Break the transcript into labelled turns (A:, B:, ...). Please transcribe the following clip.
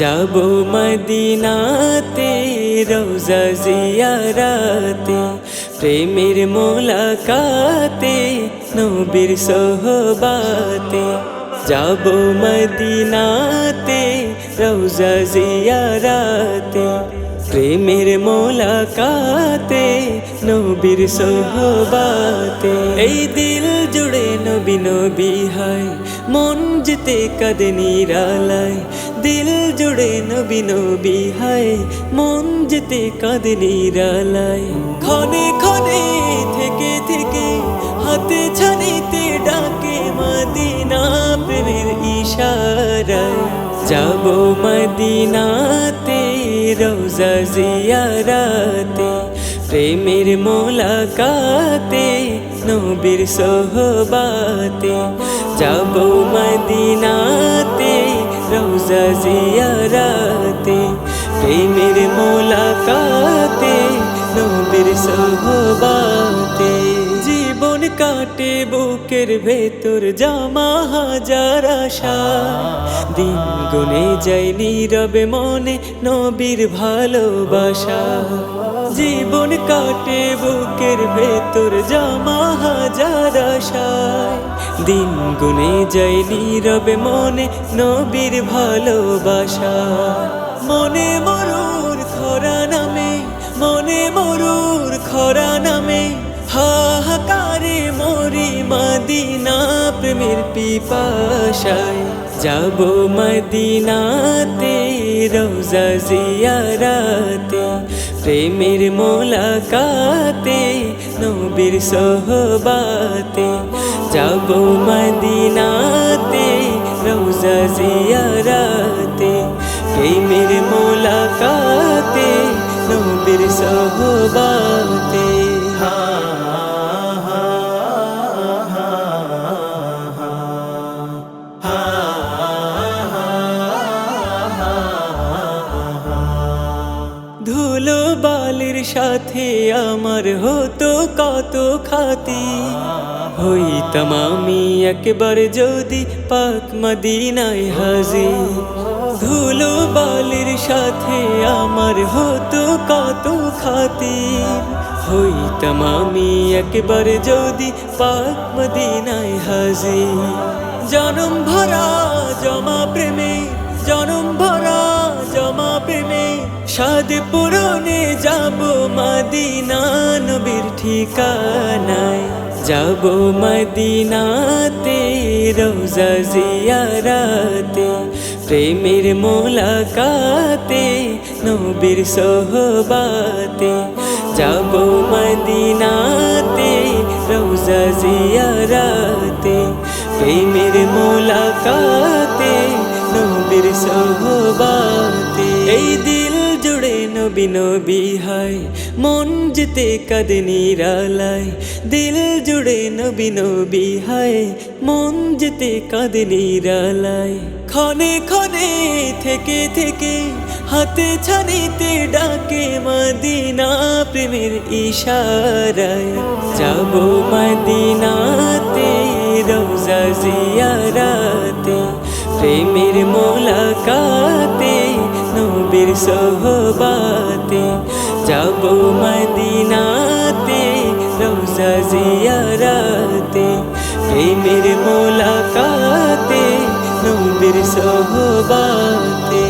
A: যাবো মদিনাতে রওজা জিয়ারাতে, প্রেমের মোলাকাতে নবীর সোহবাতে। যাবো মদিনাতে রওজা জিয়ারাতে, প্রেমের মোলাকাতে নবীর সোহবাতে। এই দিল জুড়ে নবী নবী হয়, মন যেতে কাঁদে নিরালায়। দিল জুড়ে নবী নবী হয়, মন যেতে কাঁদে নিরালায়। ক্ষণে ক্ষণে থেকে থেকে হাতে ছানিতে ডাকে মদিনা প্রেমের ইশারায়। যাবো মদিনাতে রওজা জিয়ারাতে, প্রেমের মোলাকাতে নবীর সোহবাতে। যাবো মদিনাতে রওজা জিয়ারাতে, প্রেমের মোলাকাতে নবীর সোহবাতে। জীবন কাটে বুকের ভেতর জমা হাজার আশা, দিন গুনে যাই নীরবে মনে নবীর ভালোবাসা। জীবন কাটে বুকের ভেতর জমা হাজার আশায়, দিন গুনে যাই নীরবে মনে নবীর ভালোবাসা। মনে মরুর খরা নামে, মনে মরুর খরা নামে, হাহাকারে মরি মদিনা প্রেমের পিপাসায়। যাবো মদিনাতে রওজা জিয়ারাতে, প্রেমের মোলাকাতে নবীর সোহবাতে। যাবো মদিনাতে রওজা জিয়ারাতে, প্রেমের মোলাকাতে নবীর সোহবাতে। ধুলো বালির সাথে আমার হতো কত খাতি, হইতাম আমি একবার যদি পাক মদিনায় হাজির। ধুলো বালির সাথে আমার হতো কত খাতির, হইতাম আমি একবার যদি পাক মদিনায় হাজির। জনম ভরা জমা প্রেমে, জনম ভরা জমা প্রেমে, সাদ পূরণে যাবো মদিনা নবীর ঠিকানায়। যাবো মদিনাতে রওজা জিয়ারাতে, প্রেমের মোলাকাতে নবীর সোহবাতে। যাবো মদিনাতে রওজা জিয়ারাতে, প্রেমের মোলাকাতে নবীর সোহবাতে। এই দিল জুড়ে নবী নবী হয়, মন যেতে কাঁদে নিরালায়। দিল জুড়ে নবী নবী হয়, মন যেতে কাঁদে নিরালায়। ক্ষণে ক্ষণে থেকে থেকে হাতে ছানিতে ডাকে মদিনা প্রেমের ইশারায়। যাবো মদিনাতে রওজা জিয়ারাতে, প্রেমের মোলাকাতে নবীর সোহবাতে। যাবো মদিনাতে রওজা জিয়ারাতে, প্রেমের মোলাকাতে নবীর সোহবাতে।